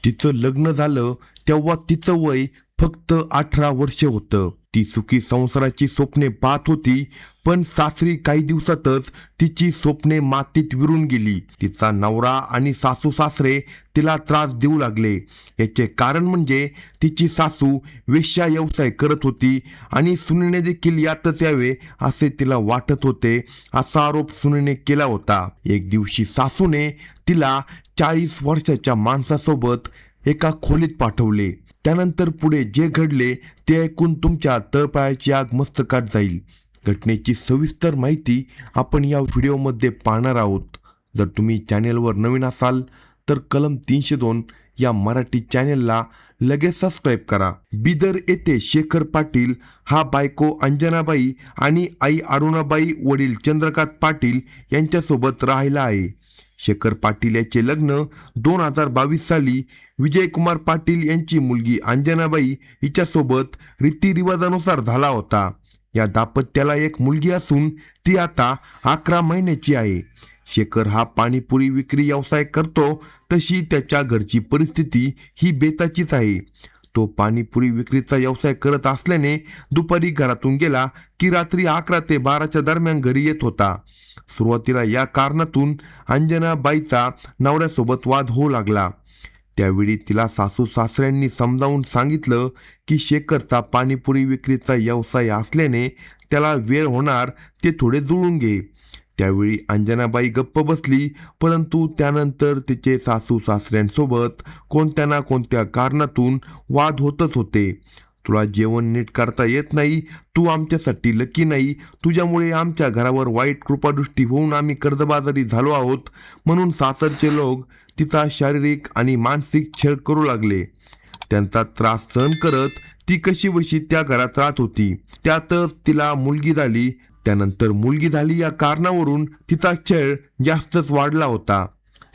तिचं लग्न झालं तेव्हा तिचं वय फक्त 18 वर्ष होतं. ती सुखी संसाराची स्वप्ने पाहत होती, पण सासरी काही दिवसातच तिची स्वप्ने मातीत विरून गेली. तिचा नवरा आणि सासू सासरे तिला त्रास देऊ लागले. याचे कारण म्हणजे तिची सासू वेश्या व्यवसाय करत होती आणि सुनेने देखील यातच यावे असे तिला वाटत होते, असा आरोप सुनेने केला होता. एक दिवशी सासूने तिला 40 वर्षाच्या माणसासोबत एका खोलीत पाठवले. त्यानंतर पुढे जे घडले ते ऐकून तुमच्या तळपायाची आग मस्तकात जाईल. घटनेची सविस्तर माहिती आपण या व्हिडिओमध्ये पाहणार आहोत. जर तुम्ही चॅनेलवर नवीन असाल तर कलम 302 या मराठी चॅनेलला लगेच सबस्क्राईब करा. बिदर येथे शेखर पाटील हा बायको अंजनाबाई आणि आई अरुणाबाई वडील चंद्रकांत पाटील यांच्यासोबत राहिला आहे. शेखर पाटील याचे लग्न 2022 साली विजयकुमार पाटील यांची मुलगी अंजनाबाई हिच्यासोबत रीतिरिवाजानुसार झाला होता. या दाम्पत्याला एक मुलगी असून ती आता 11 महिन्याची आहे. शेखर हा पाणीपुरी विक्री व्यवसाय करतो, तशी त्याच्या घरची परिस्थिती ही बेताचीच आहे. तो पाणीपुरी विक्रीचा व्यवसाय करत असल्याने दुपारी घरातून गेला की रात्री 11 ते 12च्या दरम्यान घरी येत होता. सुरुवातीला या कारणातून अंजनाबाईचा नवऱ्यासोबत वाद होऊ लागला. त्यावेळी तिला सासू सासऱ्यांनी समजावून सांगितलं की शेखरचा पाणीपुरी विक्रीचा व्यवसाय असल्याने त्याला वेळ होणार, ते थोडे जुळून घे. त्यावेळी अंजनाबाई गप्प बसली, परंतु त्यानंतर तिचे सासू सासऱ्यांसोबत कोणत्या ना कोणत्या कारणातून वाद होतच होते. तुला जेवण नीट करता येत नाही, तू आमच्यासाठी लकी नाही, तुझ्यामुळे आमच्या घरावर वाईट कृपादृष्टी होऊन आम्ही कर्जबाजारी झालो आहोत, म्हणून सासरचे लोक तिचा शारीरिक आणि मानसिक छळ करू लागले. त्यांचा त्रास सहन करत ती कशी बशी त्या घरात राहत होती. त्यातच तिला मुलगी झाली. त्यानंतर मुलगी झाली या कारणावरून तिचा छळ जास्तच वाढला होता.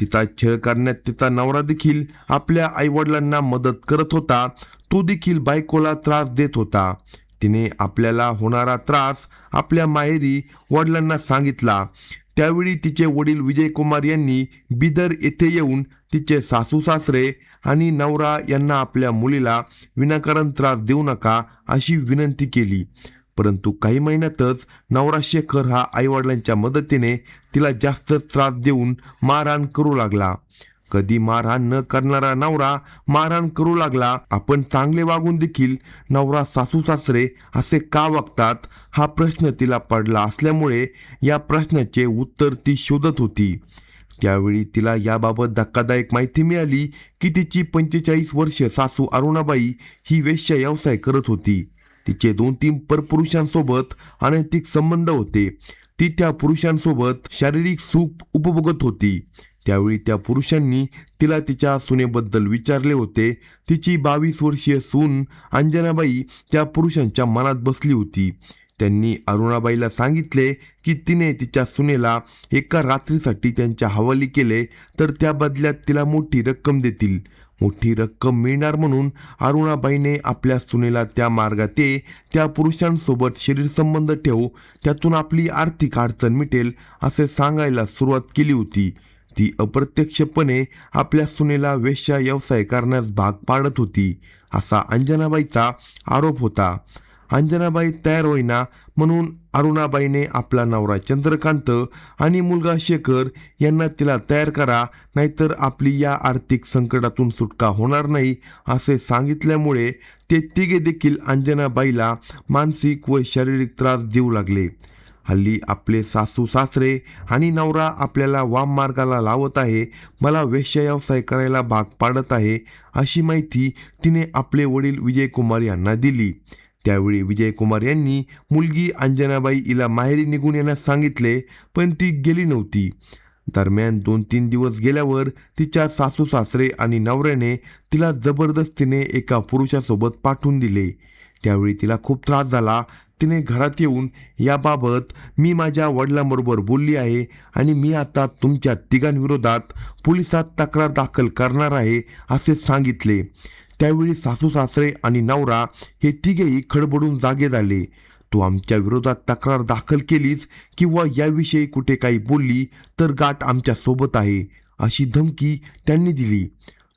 तिचा छळ करण्यात तिचा नवरा देखील आपल्या आईवडिलांना मदत करत होता. तो देखील बायकोला त्रास देत होता. तिने आपल्याला होणारा त्रास आपल्या माहेरी वडिलांना सांगितला. त्यावेळी तिचे वडील विजयकुमार यांनी बिदर येथे येऊन तिचे सासू सासरे आणि नवरा यांना आपल्या मुलीला विनाकारण त्रास देऊ नका अशी विनंती केली. परंतु काही महिन्यातच नवरा शेखर हा आईवडिलांच्या मदतीने तिला जास्त त्रास देऊन मारहाण करू लागला. कधी मारहाण न करणारा नवरा मारहाण करू लागला. आपण चांगले वागून देखील नवरा सासू सासरे असे का वागतात, हा प्रश्न तिला पडला असल्यामुळे या प्रश्नाचे उत्तर ती शोधत होती. त्यावेळी तिला याबाबत धक्कादायक माहिती मिळाली की तिची 45 वर्ष सासू अरुणाबाई ही वेश्या व्यवसाय करत होती. तिचे 2-3 परपुरुषांसोबत अनैतिक संबंध होते. ती त्या पुरुषांसोबत शारीरिक सुख उपभोगत होती. त्यावेळी त्या पुरुषांनी तिला तिच्या सुनेबद्दल विचारले होते. तिची 22 वर्षीय सून अंजनाबाई त्या पुरुषांच्या मनात बसली होती. त्यांनी अरुणाबाईला सांगितले की तिने तिच्या सुनेला एका रात्रीसाठी त्यांच्या हवाली केले तर त्या बदल्यात तिला मोठी रक्कम देतील. मोठी रक्कम मिळणार म्हणून अरुणाबाईने आपल्या सुनेला त्या मार्गात त्या पुरुषांसोबत शरीर संबंध ठेवू, त्यातून आपली आर्थिक अडचण मिटेल असे सांगायला सुरुवात केली होती. ती अप्रत्यक्षपणे आपल्या सुनेला वेश्या व्यवसाय करण्यास भाग पाडत होती, असा अंजनाबाईचा आरोप होता. अंजनाबाई तयार होईना म्हणून अरुणाबाईने आपला नवरा चंद्रकांत आणि मुलगा शेखर यांना तिला तयार करा, नाहीतर आपली या आर्थिक संकटातून सुटका होणार नाही असे सांगितल्यामुळे ते तिघे देखील अंजनाबाईला मानसिक व शारीरिक त्रास देऊ लागले. हल्ली आपले सासू सासरे आणि नवरा आपल्याला वाम मार्गाला लावत आहे, मला वेश्या व्यवसाय करायला भाग पाडत आहे, अशी माहिती तिने आपले वडील विजयकुमार यांना दिली. त्यावेळी विजयकुमार यांनी मुलगी अंजनाबाई हिला माहेरी निघून येण्यास सांगितले, पण ती गेली नव्हती. दरम्यान 2-3 दिवस गेल्यावर तिच्या सासू सासरे आणि नवऱ्याने तिला जबरदस्तीने एका पुरुषासोबत पाठवून दिले. त्यावेळी तिला खूप त्रास झाला. तिने घरात येऊन याबाबत मी माझ्या वडिलांबरोबर बोलली आहे आणि मी आता तुमच्या तिघांविरोधात पोलिसात तक्रार दाखल करणार आहे असे सांगितले. त्यावेळी सासू सासरे आणि नवरा हे तिघेही खडबडून जागे झाले. तू आमच्या विरोधात तक्रार दाखल केलीस किंवा याविषयी कुठे काही बोलली तर गाठ आमच्या सोबत आहे, अशी धमकी त्यांनी दिली.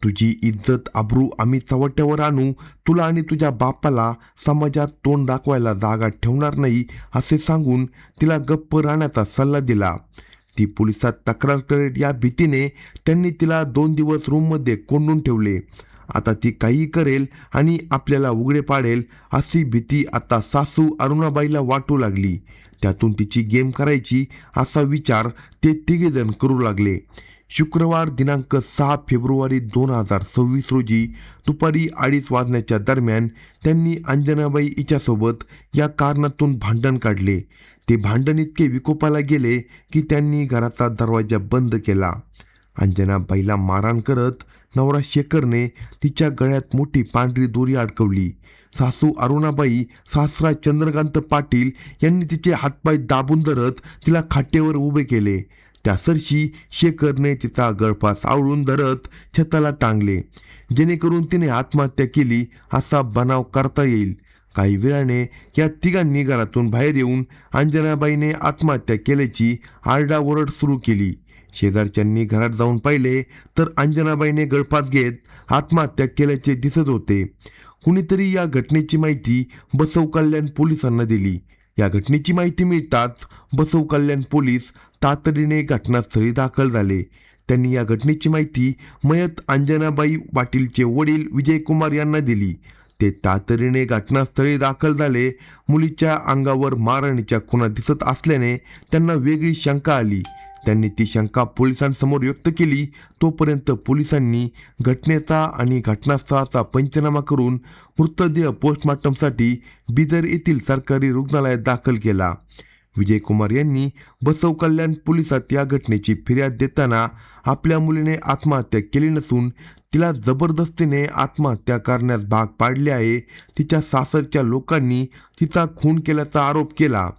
तुझी इज्जत आबरू आम्ही चव्हाट्यावर आणू, तुला आणि तुझ्या बापाला समाजात तोंड दाखवायला जागा ठेवणार नाही असे सांगून तिला गप्प राहण्याचा सल्ला दिला. ती पोलिसात तक्रार करेल या भीतीने त्यांनी तिला 2 दिवस रूममध्ये कोंडून ठेवले. आता ती काही करेल आणि आपल्याला उघडे पाडेल अशी भीती आता सासू अरुणाबाईला वाटू लागली. त्यातून तिची गेम करायची असा विचार ते तिघेजण करू लागले. शुक्रवार दिनांक 6 फेब्रुवारी 2026 रोजी दुपारी 2:30 वाजण्याच्या दरम्यान त्यांनी अंजनाबाई हिच्यासोबत या कारणातून भांडण काढले. ते भांडण इतके विकोपाला गेले की त्यांनी घराचा दरवाजा बंद केला. अंजनाबाईला मारहाण करत नवरा शेखरने तिच्या गळ्यात मोठी पांढरी दोरी अडकवली. सासू अरुणाबाई, सासरा चंद्रकांत पाटील यांनी तिचे हातपाय दाबून धरत तिला खाटेवर उभे केले. त्या सरशी शेखरने तिचा गळफास आवळून धरत छताला टांगले, जेणेकरून तिने आत्महत्या केली असा बनाव करता येईल. काही वेळाने या तिघांनी घरातून बाहेर येऊन अंजनाबाईने आत्महत्या केल्याची आरडाओरड सुरू केली. शेजारच्यांनी घरात जाऊन पाहिले तर अंजनाबाईने गळफास घेत आत्महत्या केल्याचे दिसत होते. कुणीतरी या घटनेची माहिती बसव कल्याण पोलिसांना दिली. या घटनेची माहिती मिळताच बसव कल्याण पोलीस तातडीने घटनास्थळी दाखल झाले. त्यांनी या घटनेची माहिती मयत अंजनाबाई पाटीलचे वडील विजयकुमार यांना दिली. ते तातडीने घटनास्थळी दाखल झाले. मुलीच्या अंगावर मारहाणीच्या खुणा दिसत असल्याने त्यांना वेगळी शंका आली. त्यांनी ती शंका पोलिसांसमोर व्यक्त केली. तोपर्यंत पोलिसांनी घटनेचा आणि घटनास्थळाचा पंचनामा करून मृतदेह पोस्टमॉर्टमसाठी बिदर येथील सरकारी रुग्णालयात दाखल केला. विजयकुमार यांनी बसव कल्याण पोलिसात या घटनेची फिर्याद देताना आपल्या मुलीने आत्महत्या केली नसून तिला जबरदस्तीने आत्महत्या करण्यास भाग पाडले आहे. तिच्या सासरच्या लोकांनी तिचा खून केल्याचा आरोप केला.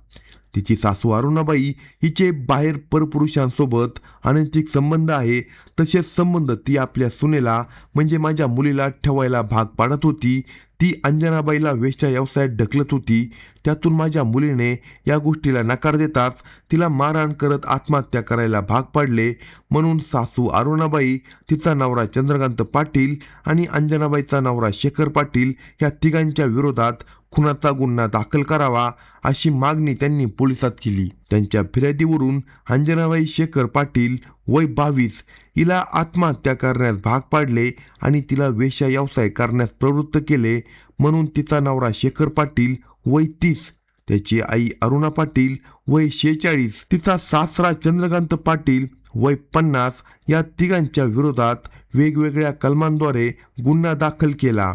तिची सासू अरुणाबाई हिचे बाहेर परपुरुषांसोबत अनैतिक संबंध आहे. तसेच संबंध ती आपल्या सुनेला म्हणजे माझ्या मुलीला ठेवायला भाग पाडत होती. ती अंजनाबाईला वेश्या व्यवसायात ढकलत होती. त्यातून माझ्या मुलीने या गोष्टीला नकार देताच तिला मारहाण करत आत्महत्या करायला भाग पाडले. म्हणून सासू अरुणाबाई, तिचा नवरा चंद्रकांत पाटील आणि अंजनाबाईचा नवरा शेखर पाटील या तिघांच्या विरोधात खुनाचा गुन्हा दाखल करावा अशी मागणी त्यांनी पोलिसात केली. त्यांच्या फिर्यादीवरून अंजनाबाई शेखर पाटील वय 22 हिला आत्महत्या करण्यास भाग पाडले आणि तिला वेश्या व्यवसाय करण्यास प्रवृत्त केले. म्हणून तिचा नवरा शेखर पाटील वय 30, त्याची आई अरुणा पाटील वय 46, तिचा सासरा चंद्रकांत पाटील वय 50 या तिघांच्या विरोधात वेगवेगळ्या कलमांद्वारे गुन्हा दाखल केला.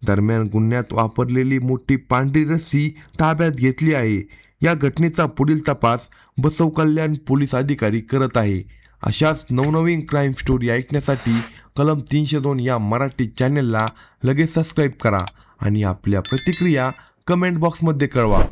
दरम्यान गुन्ह्यात वापरलेली मोठी पांढरी रस्सी ताब्यात घेतली आहे. या घटनेचा पुढील तपास बसव कल्याण पोलीस अधिकारी करत आहे. अशाच नवनवीन क्राईम स्टोरी ऐकण्यासाठी कलम 302 या मराठी चॅनलला लगेच सबस्क्राईब करा आणि आपल्या प्रतिक्रिया कमेंट बॉक्समध्ये कळवा.